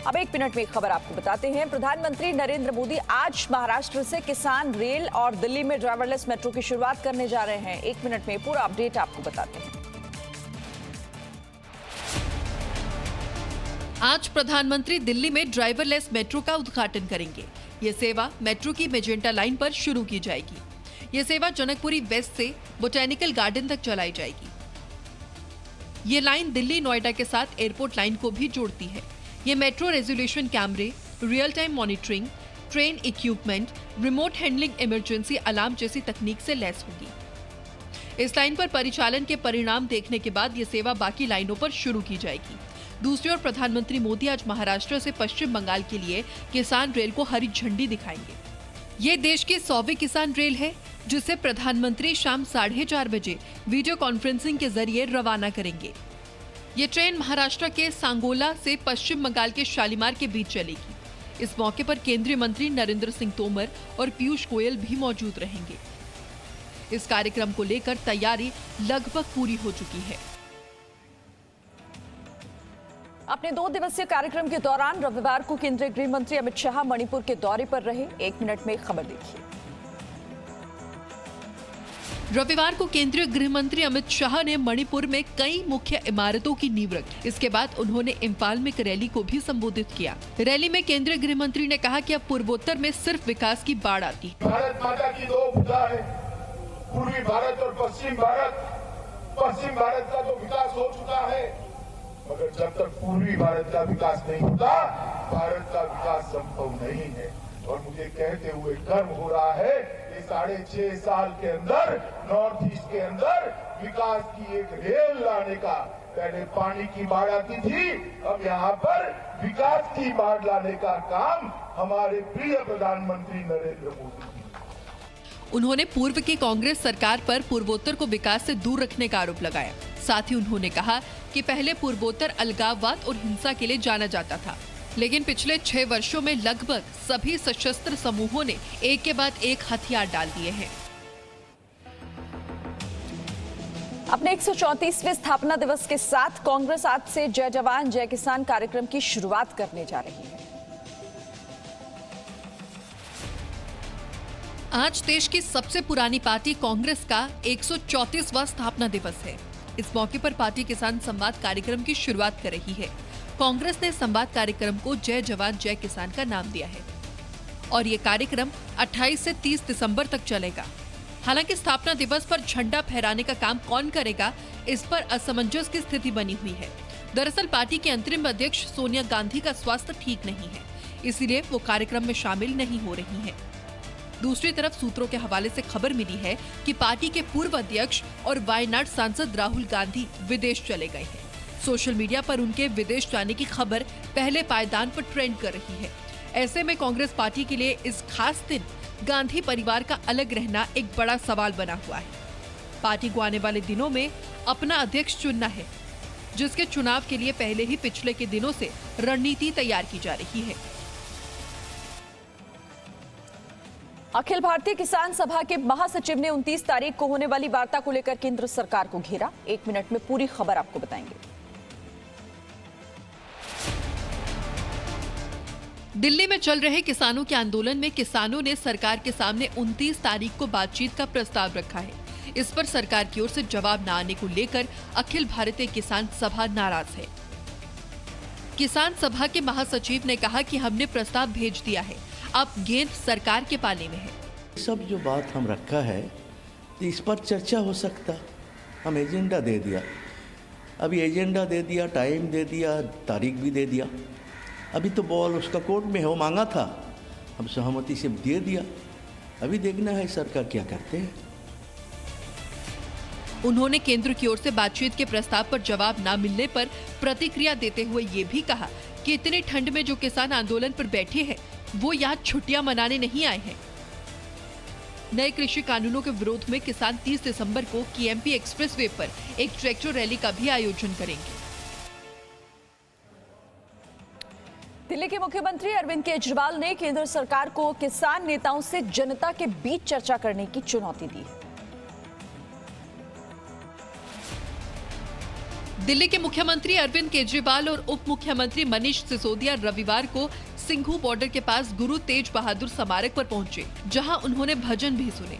अब एक मिनट में एक खबर आपको बताते हैं। प्रधानमंत्री नरेंद्र मोदी आज महाराष्ट्र से किसान रेल और दिल्ली में ड्राइवरलेस मेट्रो की शुरुआत करने जा रहे हैं। एक मिनट में पूरा अपडेट आपको बताते हैं। आज प्रधानमंत्री दिल्ली में ड्राइवरलेस मेट्रो का उद्घाटन करेंगे। ये सेवा मेट्रो की मेजेंटा लाइन पर शुरू की जाएगी। ये सेवा जनकपुरी वेस्ट से बोटेनिकल गार्डन तक चलाई जाएगी। ये लाइन दिल्ली नोएडा के साथ एयरपोर्ट लाइन को भी जोड़ती है। ये मेट्रो रेजोल्यूशन कैमरे, real time monitoring, train equipment, remote handling, emergency alarm जैसी तकनीक से लैस होगी। इस लाइन पर परिचालन के परिणाम देखने के बाद ये सेवा बाकी लाइनों पर शुरू की जाएगी। दूसरी ओर प्रधानमंत्री मोदी आज महाराष्ट्र से पश्चिम बंगाल के लिए किसान रेल को हरी झंडी दिखाएंगे। ये देश की 100वीं किसान रेल है, जिसे प्रधानमंत्री शाम 4:30 बजे वीडियो कॉन्फ्रेंसिंग के जरिए रवाना करेंगे। ये ट्रेन महाराष्ट्र के सांगोला से पश्चिम बंगाल के शालीमार के बीच चलेगी। इस मौके पर केंद्रीय मंत्री नरेंद्र सिंह तोमर और पीयूष गोयल भी मौजूद रहेंगे। इस कार्यक्रम को लेकर तैयारी लगभग पूरी हो चुकी है। अपने 2 दिवसीय कार्यक्रम के दौरान रविवार को केंद्रीय गृह मंत्री अमित शाह मणिपुर के दौरे पर रहे। एक मिनट में खबर देखिए। रविवार को केंद्रीय गृह मंत्री अमित शाह ने मणिपुर में कई मुख्य इमारतों की नींव रखी। इसके बाद उन्होंने इम्फाल में एक रैली को भी संबोधित किया। रैली में केंद्रीय गृह मंत्री ने कहा कि अब पूर्वोत्तर में सिर्फ विकास की बाढ़ आती है। भारत माता की 2 भुजा है, पूर्वी भारत और पश्चिम भारत। पश्चिम भारत का तो विकास हो चुका है, मगर जब तक पूर्वी भारत का विकास नहीं होता, भारत का विकास संभव नहीं है। और मुझे कहते हुए गर्व हो रहा है कि 6.5 साल के अंदर नॉर्थ ईस्ट के अंदर विकास की एक रेल लाने का, पहले पानी की बाढ़ आती थी, अब यहाँ पर विकास की बाढ़ लाने का काम हमारे प्रिय प्रधानमंत्री नरेंद्र मोदी। उन्होंने पूर्व की कांग्रेस सरकार पर पूर्वोत्तर को विकास से दूर रखने का आरोप लगाया। साथ ही उन्होंने कहा कि पहले पूर्वोत्तर अलगाववाद और हिंसा के लिए जाना जाता था, लेकिन पिछले 6 वर्षों में लगभग सभी सशस्त्र समूहों ने एक के बाद एक हथियार डाल दिए हैं। अपने 134वें स्थापना दिवस के साथ कांग्रेस आज से जय जवान जय किसान कार्यक्रम की शुरुआत करने जा रही है। आज देश की सबसे पुरानी पार्टी कांग्रेस का 134वां स्थापना दिवस है। इस मौके पर पार्टी किसान संवाद कार्यक्रम की शुरुआत कर रही है। कांग्रेस ने संवाद कार्यक्रम को जय जवान जय किसान का नाम दिया है और ये कार्यक्रम 28 से 30 दिसंबर तक चलेगा। हालांकि स्थापना दिवस पर झंडा फहराने का काम कौन करेगा, इस पर असमंजस की स्थिति बनी हुई है। दरअसल पार्टी की अंतरिम अध्यक्ष सोनिया गांधी का स्वास्थ्य ठीक नहीं है, इसीलिए वो कार्यक्रम में शामिल नहीं हो रही हैं। दूसरी तरफ सूत्रों के हवाले से खबर मिली है कि पार्टी के पूर्व अध्यक्ष और वायनाड सांसद राहुल गांधी विदेश चले गए हैं। सोशल मीडिया पर उनके विदेश जाने की खबर पहले पायदान पर ट्रेंड कर रही है। ऐसे में कांग्रेस पार्टी के लिए इस खास दिन गांधी परिवार का अलग रहना एक बड़ा सवाल बना हुआ है। पार्टी को आने वाले दिनों में अपना अध्यक्ष चुनना है, जिसके चुनाव के लिए पहले ही पिछले के दिनों से रणनीति तैयार की जा रही है। अखिल भारतीय किसान सभा के महासचिव ने 29 तारीख को होने वाली वार्ता को लेकर केंद्र सरकार को घेरा। 1 मिनट में पूरी खबर आपको बताएंगे। दिल्ली में चल रहे किसानों के आंदोलन में किसानों ने सरकार के सामने 29 तारीख को बातचीत का प्रस्ताव रखा है। इस पर सरकार की ओर से जवाब न आने को लेकर अखिल भारतीय किसान सभा नाराज है। किसान सभा के महासचिव ने कहा कि हमने प्रस्ताव भेज दिया है, अब गेंद सरकार के पाले में है। सब जो बात हम रखा है इस पर चर्चा हो सकता, हम एजेंडा दे दिया, अभी एजेंडा दे दिया, टाइम दे दिया, तारीख भी दे दिया। अभी तो बॉल उसका कोर्ट में है, वो मांगा था, हम सहमति से दे दिया। अभी देखना है सरकार क्या करते हैं। उन्होंने केंद्र की ओर से बातचीत के प्रस्ताव पर जवाब न मिलने पर प्रतिक्रिया देते हुए ये भी कहा कि इतनी ठंड में जो किसान आंदोलन पर बैठे हैं वो यहाँ छुट्टियां मनाने नहीं आए हैं। नए कृषि कानूनों के विरोध में किसान 30 दिसंबर को केएमपी एक्सप्रेसवे पर एक ट्रैक्टर रैली का भी आयोजन करेंगे। दिल्ली के मुख्यमंत्री अरविंद केजरीवाल ने केंद्र सरकार को किसान नेताओं से जनता के बीच चर्चा करने की चुनौती दी है। दिल्ली के मुख्यमंत्री अरविंद केजरीवाल और उप मुख्यमंत्री मनीष सिसोदिया रविवार को सिंघू बॉर्डर के पास गुरु तेज बहादुर स्मारक पर पहुंचे, जहां उन्होंने भजन भी सुने।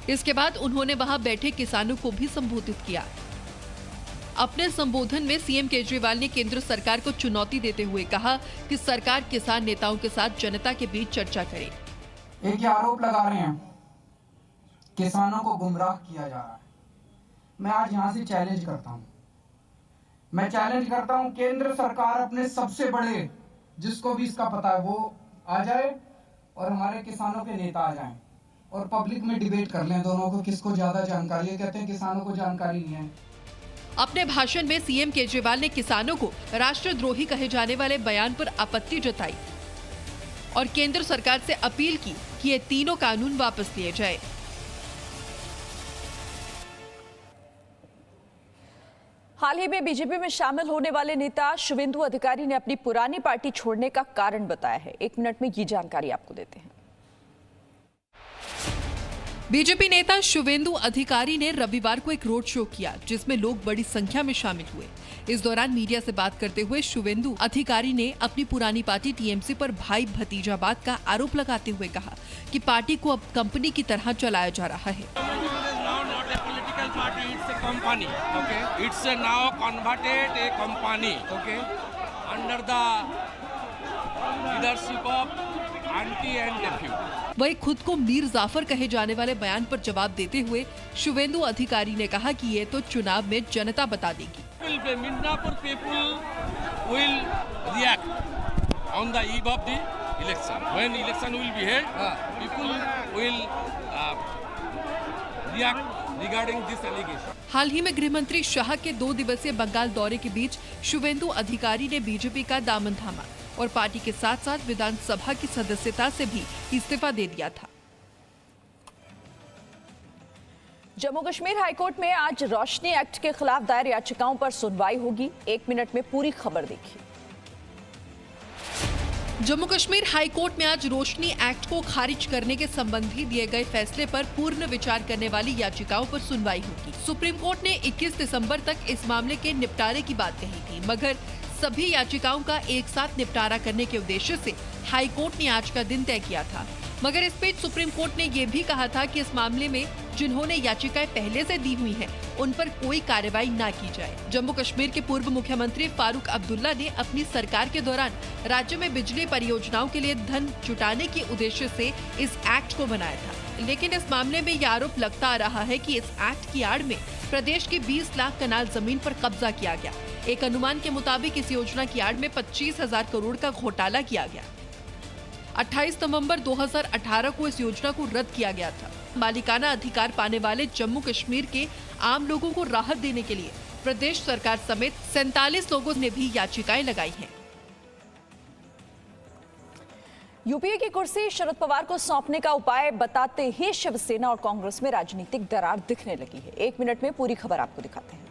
इसके बाद उन्होंने वहां बैठे किसानों को भी संबोधित किया। अपने संबोधन में सीएम केजरीवाल ने केंद्र सरकार को चुनौती देते हुए कहा कि सरकार किसान नेताओं के साथ जनता के बीच चर्चा करे। एक ये आरोप लगा रहे हैं किसानों को गुमराह किया जा रहा है। मैं आज यहाँ से चैलेंज करता हूँ, मैं चैलेंज करता हूँ केंद्र सरकार अपने सबसे बड़े, जिसको भी इसका पता है, वो आ जाए और हमारे किसानों के नेता आ जाएं और पब्लिक में डिबेट कर लें दोनों को, किसको ज्यादा जानकारी है। कहते हैं किसानों को जानकारी नहीं है। अपने भाषण में सीएम केजरीवाल ने किसानों को राष्ट्रद्रोही कहे जाने वाले बयान पर आपत्ति जताई और केंद्र सरकार से अपील की कि ये तीनों कानून वापस लिए जाए। हाल ही में बीजेपी में शामिल होने वाले नेता शुवेंदु अधिकारी ने अपनी पुरानी पार्टी छोड़ने का कारण बताया है। 1 मिनट में ये जानकारी आपको देते हैं। बीजेपी नेता शुवेंदु अधिकारी ने रविवार को एक रोड शो किया, जिसमें लोग बड़ी संख्या में शामिल हुए। इस दौरान मीडिया से बात करते हुए शुवेंदु अधिकारी ने अपनी पुरानी पार्टी टीएमसी पर भाई भतीजावाद का आरोप लगाते हुए कहा कि पार्टी को अब कंपनी की तरह चलाया जा रहा है। वही खुद को मीर जाफर कहे जाने वाले बयान पर जवाब देते हुए शुवेंदु अधिकारी ने कहा कि ये तो चुनाव में जनता बता देगी। Midnapur people will react on the eve of the election. When election will be held, people will react regarding this allegation. हाल ही में गृह मंत्री शाह के 2 दिवसीय बंगाल दौरे के बीच शुवेंदु अधिकारी ने बीजेपी का दामन थामा और पार्टी के साथ साथ विधानसभा की सदस्यता से भी इस्तीफा दे दिया था। जम्मू कश्मीर हाईकोर्ट में आज रोशनी एक्ट के खिलाफ दायर याचिकाओं पर सुनवाई होगी। 1 मिनट में पूरी खबर देखिए। जम्मू कश्मीर हाईकोर्ट में आज रोशनी एक्ट को खारिज करने के संबंधी दिए गए फैसले पर पूर्ण विचार करने वाली याचिकाओं पर सुनवाई होगी। सुप्रीम कोर्ट ने 21 दिसंबर तक इस मामले के निपटारे की बात कही थी, मगर सभी याचिकाओं का एक साथ निपटारा करने के उद्देश्य से हाईकोर्ट ने आज का दिन तय किया था। मगर इस बीच सुप्रीम कोर्ट ने ये भी कहा था कि इस मामले में जिन्होंने याचिकाएं पहले से दी हुई हैं, उन पर कोई कार्रवाई न की जाए। जम्मू कश्मीर के पूर्व मुख्यमंत्री फारूक अब्दुल्ला ने अपनी सरकार के दौरान राज्य में बिजली परियोजनाओं के लिए धन जुटाने के उद्देश्य से इस एक्ट को बनाया था, लेकिन इस मामले में ये आरोप लगता आ रहा है कि इस एक्ट की आड़ में प्रदेश की 20 लाख कनाल जमीन पर कब्जा किया गया। एक अनुमान के मुताबिक इस योजना की आड़ में 25,000 करोड़ का घोटाला किया गया। 28 नवंबर 2018 को इस योजना को रद्द किया गया था। मालिकाना अधिकार पाने वाले जम्मू कश्मीर के आम लोगों को राहत देने के लिए प्रदेश सरकार समेत 47 लोगों ने भी याचिकाएं लगाई हैं। यूपीए की कुर्सी शरद पवार को सौंपने का उपाय बताते ही शिवसेना और कांग्रेस में राजनीतिक दरार दिखने लगी है। 1 मिनट में पूरी खबर आपको दिखाते हैं।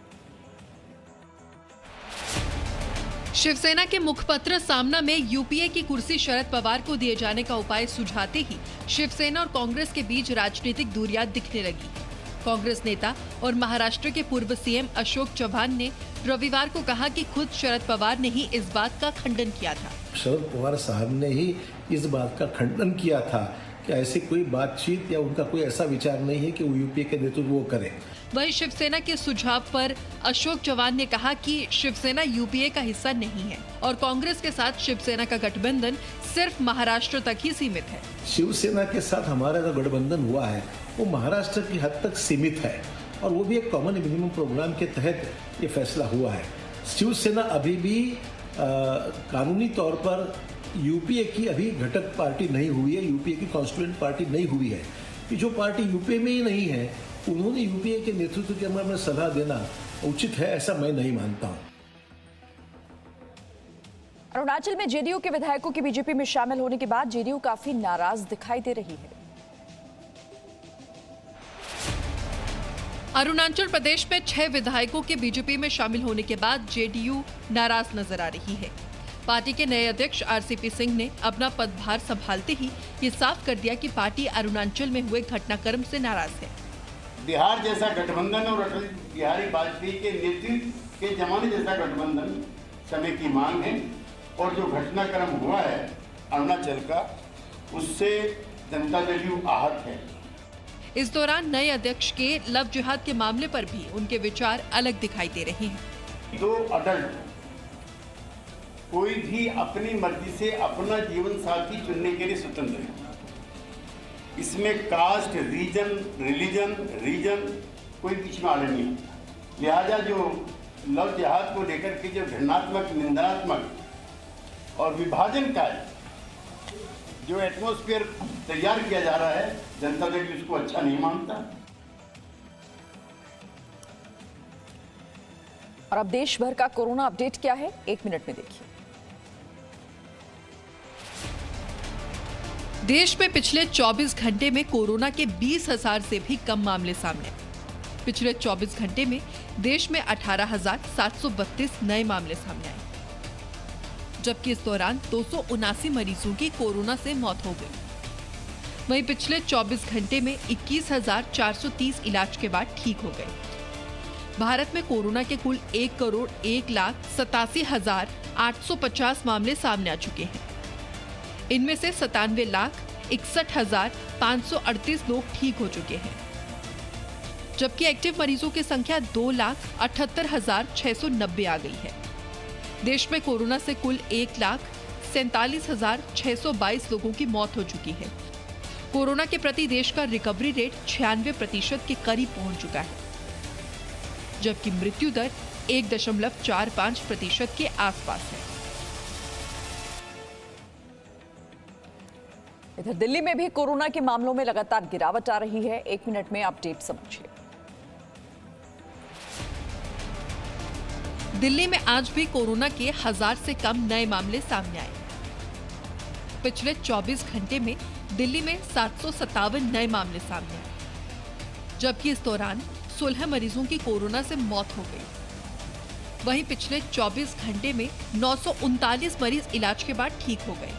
शिवसेना के मुखपत्र सामना में यूपीए की कुर्सी शरद पवार को दिए जाने का उपाय सुझाते ही शिवसेना और कांग्रेस के बीच राजनीतिक दूरियां दिखने लगी। कांग्रेस नेता और महाराष्ट्र के पूर्व सीएम अशोक चव्हाण ने रविवार को कहा कि खुद शरद पवार ने ही इस बात का खंडन किया था। शरद पवार साहब ने ही इस बात का खंडन किया था कि ऐसी कोई बातचीत या उनका कोई ऐसा विचार नहीं है कि वो यूपीए के नेतृत्व वो करे। वहीं शिवसेना के सुझाव पर अशोक चव्हाण ने कहा कि शिवसेना यूपीए का हिस्सा नहीं है और कांग्रेस के साथ शिवसेना का गठबंधन सिर्फ महाराष्ट्र तक ही सीमित है। शिवसेना के साथ हमारा जो गठबंधन हुआ है वो महाराष्ट्र की हद तक सीमित है और वो भी एक कॉमन मिनिमम प्रोग्राम के तहत ये फैसला हुआ है। शिवसेना अभी भी कानूनी तौर पर यूपीए की अभी घटक पार्टी नहीं हुई है, यूपीए की कॉन्स्टिट्यूएंट पार्टी नहीं हुई है। कि जो पार्टी यूपीए में ही नहीं है उन्होंने यूपीए के नेतृत्व के अंदर सलाह देना उचित है, ऐसा मैं नहीं मानता हूं। अरुणाचल में जेडीयू के विधायकों के बीजेपी में शामिल होने के बाद जेडीयू काफी नाराज दिखाई दे रही है। अरुणाचल प्रदेश में 6 विधायकों के बीजेपी में शामिल होने के बाद जेडीयू नाराज नजर आ रही है। पार्टी के नए अध्यक्ष आरसीपी सिंह ने अपना पदभार संभालते ही ये साफ कर दिया कि पार्टी अरुणाचल में हुए घटनाक्रम से नाराज है। बिहार जैसा गठबंधन और अटल बिहारी वाजपेयी के नेतृत्व के जमाने जैसा गठबंधन समय की मांग है और जो घटनाक्रम हुआ है अरुणाचल का, उससे जनता दल यू आहत है। इस दौरान नए अध्यक्ष के लव जिहाद के मामले पर भी उनके विचार अलग दिखाई दे रहे हैं। 2 अडल्ट कोई भी अपनी मर्जी से अपना जीवन साथी चुनने के लिए स्वतंत्र है। इसमें कास्ट, रीजन कोई बीच में आड़ नहीं होता। लिहाजा जो लव जिहाद को लेकर के जो घृणात्मक, निंदात्मक और विभाजन का जो एटमॉस्फेयर तैयार किया जा रहा है, जनता दल उसको अच्छा नहीं मानता। और अब देश भर का कोरोना अपडेट क्या है, 1 मिनट में देखिए। देश में पिछले 24 घंटे में कोरोना के 20,000 से भी कम मामले सामने आए। पिछले 24 घंटे में देश में 18,732 नए मामले सामने आए, जबकि इस दौरान 279 मरीजों की कोरोना से मौत हो गई। वहीं पिछले 24 घंटे में 21,430 इलाज के बाद ठीक हो गए। भारत में कोरोना के कुल 1,01,87,850 मामले सामने आ चुके हैं। इनमें से 97,61,538 लोग ठीक हो चुके हैं, जबकि एक्टिव मरीजों की संख्या 2,78,690 आ गई है। देश में कोरोना से कुल 1,47,622 लोगों की मौत हो चुकी है। कोरोना के प्रति देश का रिकवरी रेट 96% के करीब पहुंच चुका है, जबकि मृत्यु दर 1.45% के आसपास है। इधर दिल्ली में भी कोरोना के मामलों में लगातार गिरावट आ रही है। 1 मिनट में अपडेट समझिए। दिल्ली में आज भी कोरोना के 1000 से कम नए मामले सामने आए। पिछले 24 घंटे में दिल्ली में 757 नए मामले सामने आए, जबकि इस दौरान 16 मरीजों की कोरोना से मौत हो गई। वहीं पिछले 24 घंटे में 939 मरीज इलाज के बाद ठीक हो गए।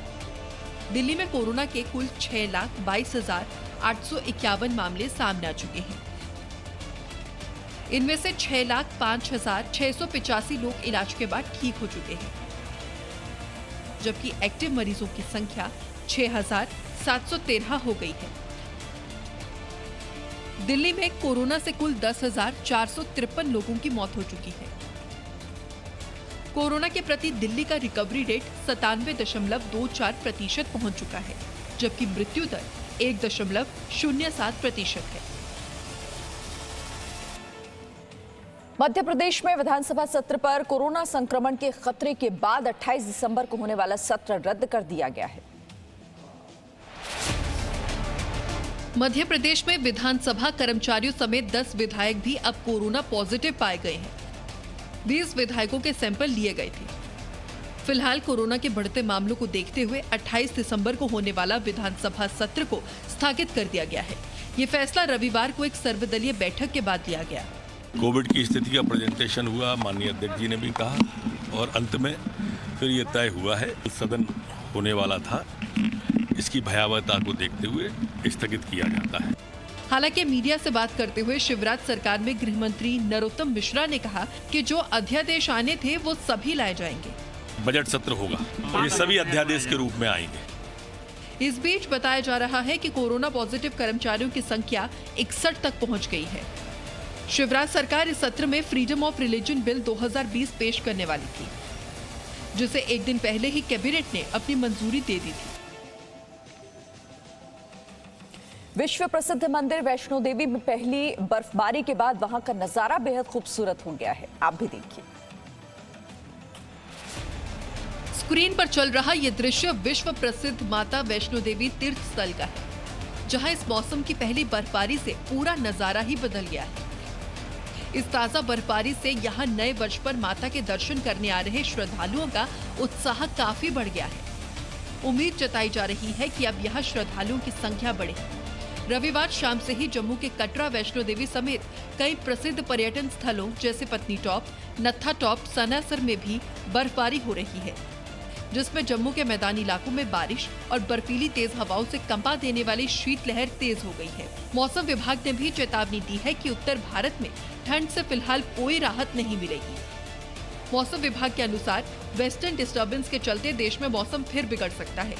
दिल्ली में कोरोना के कुल 6,22,851 मामले सामने आ चुके हैं। इनमें से 6,05,685 लोग इलाज के बाद ठीक हो चुके हैं, जबकि एक्टिव मरीजों की संख्या 6,713 हो गई है। दिल्ली में कोरोना से कुल 10,453 लोगों की मौत हो चुकी है। कोरोना के प्रति दिल्ली का रिकवरी रेट 97.24% पहुंच चुका है, जबकि मृत्यु दर 1.07% है। मध्य प्रदेश में विधानसभा सत्र पर कोरोना संक्रमण के खतरे के बाद 28 दिसंबर को होने वाला सत्र रद्द कर दिया गया है। मध्य प्रदेश में विधानसभा कर्मचारियों समेत 10 विधायक भी अब कोरोना पॉजिटिव पाए गए हैं। 20 विधायकों के सैंपल लिए गए थे। फिलहाल कोरोना के बढ़ते मामलों को देखते हुए 28 दिसंबर को होने वाला विधानसभा सत्र को स्थगित कर दिया गया है। ये फैसला रविवार को एक सर्वदलीय बैठक के बाद लिया गया। कोविड की स्थिति का प्रेजेंटेशन हुआ, माननीय अध्यक्ष जी ने भी कहा, और अंत में फिर ये तय हुआ है सदन होने वाला था, इसकी भयावहता को देखते हुए स्थगित किया जाता है। हालांकि मीडिया से बात करते हुए शिवराज सरकार में गृह मंत्री नरोत्तम मिश्रा ने कहा कि जो अध्यादेश आने थे वो सभी लाए जाएंगे। बजट सत्र होगा तो ये सभी अध्यादेश के रूप में आएंगे। इस बीच बताया जा रहा है कि कोरोना पॉजिटिव कर्मचारियों की संख्या 61 तक पहुंच गई है। शिवराज सरकार इस सत्र में फ्रीडम ऑफ रिलीजन बिल 2020 पेश करने वाली थी, जिसे एक दिन पहले ही कैबिनेट ने अपनी मंजूरी दे दी थी। विश्व प्रसिद्ध मंदिर वैष्णो देवी में पहली बर्फबारी के बाद वहां का नजारा बेहद खूबसूरत हो गया है। आप भी देखिए। स्क्रीन पर चल रहा यह दृश्य विश्व प्रसिद्ध माता वैष्णो देवी तीर्थ स्थल का है, जहां इस मौसम की पहली बर्फबारी से पूरा नजारा ही बदल गया है। इस ताजा बर्फबारी से यहां नए वर्ष पर माता के दर्शन करने आ रहे श्रद्धालुओं का उत्साह काफी बढ़ गया है। उम्मीद जताई जा रही है कि अब यहां श्रद्धालुओं की संख्या बढ़ेगी। रविवार शाम से ही जम्मू के कटरा वैष्णो देवी समेत कई प्रसिद्ध पर्यटन स्थलों जैसे पत्नी टॉप, नत्था टॉप, सनासर में भी बर्फबारी हो रही है, जिसमें जम्मू के मैदानी इलाकों में बारिश और बर्फीली तेज हवाओं से कंपा देने वाली शीतलहर तेज हो गई है। मौसम विभाग ने भी चेतावनी दी है कि उत्तर भारत में ठंड से फिलहाल कोई राहत नहीं मिलेगी। मौसम विभाग के अनुसार वेस्टर्न डिस्टर्बेंस के चलते देश में मौसम फिर बिगड़ सकता है।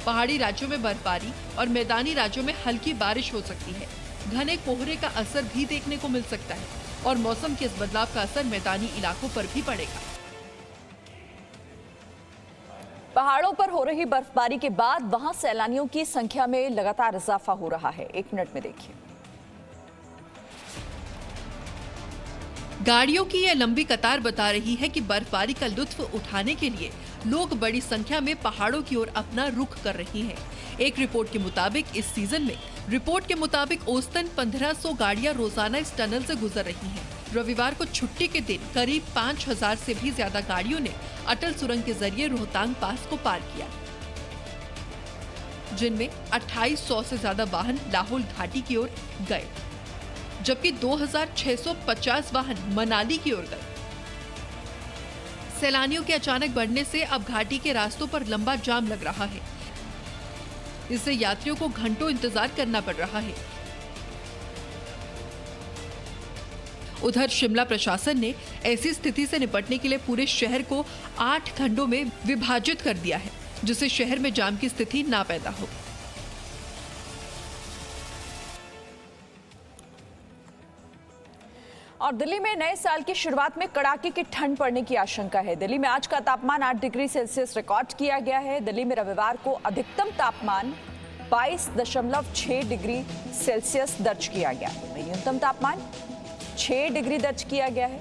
पहाड़ी राज्यों में बर्फबारी और मैदानी राज्यों में हल्की बारिश हो सकती है। घने कोहरे का असर भी देखने को मिल सकता है और मौसम के इस बदलाव का असर मैदानी इलाकों पर भी पड़ेगा। पहाड़ों पर हो रही बर्फबारी के बाद वहां सैलानियों की संख्या में लगातार इजाफा हो रहा है। 1 मिनट में देखिए। गाड़ियों की यह लंबी कतार बता रही है कि बर्फबारी का लुत्फ उठाने के लिए लोग बड़ी संख्या में पहाड़ों की ओर अपना रुख कर रहे हैं। एक रिपोर्ट के मुताबिक इस सीजन में औसतन 1500 गाड़ियां रोजाना इस टनल से गुजर रही हैं। रविवार को छुट्टी के दिन करीब 5000 से भी ज्यादा गाड़ियों ने अटल सुरंग के जरिए रोहतांग पास को पार किया, जिनमें 2800 से ज्यादा वाहन लाहौल घाटी की ओर गए, जबकि 2650 वाहन मनाली की ओर गए। सैलानियों के अचानक बढ़ने से अब घाटी के रास्तों पर लंबा जाम लग रहा है। इससे यात्रियों को घंटों इंतजार करना पड़ रहा है। उधर शिमला प्रशासन ने ऐसी स्थिति से निपटने के लिए पूरे शहर को 8 खंडों में विभाजित कर दिया है, जिससे शहर में जाम की स्थिति ना पैदा हो। और दिल्ली में नए साल की शुरुआत में कड़ाके की ठंड पड़ने की आशंका है। दिल्ली में आज का तापमान 8 डिग्री सेल्सियस रिकॉर्ड किया गया है। दिल्ली में रविवार को अधिकतम तापमान 22.6 डिग्री सेल्सियस दर्ज किया गया। न्यूनतम तापमान 6 डिग्री दर्ज किया गया है।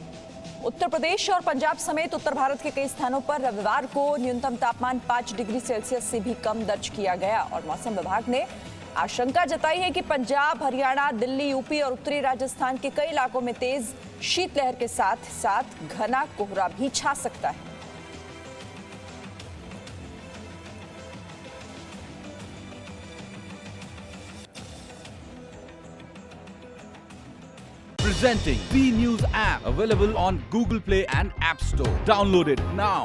उत्तर प्रदेश और पंजाब समेत उत्तर भारत के कई स्थानों पर रविवार को न्यूनतम तापमान 5 डिग्री सेल्सियस से भी कम दर्ज किया गया। और मौसम विभाग ने आशंका जताई है कि पंजाब, हरियाणा, दिल्ली, यूपी और उत्तरी राजस्थान के कई इलाकों में तेज शीतलहर के साथ साथ घना कोहरा भी छा सकता है। Presenting B News app, available on Google Play and App Store. Download it now.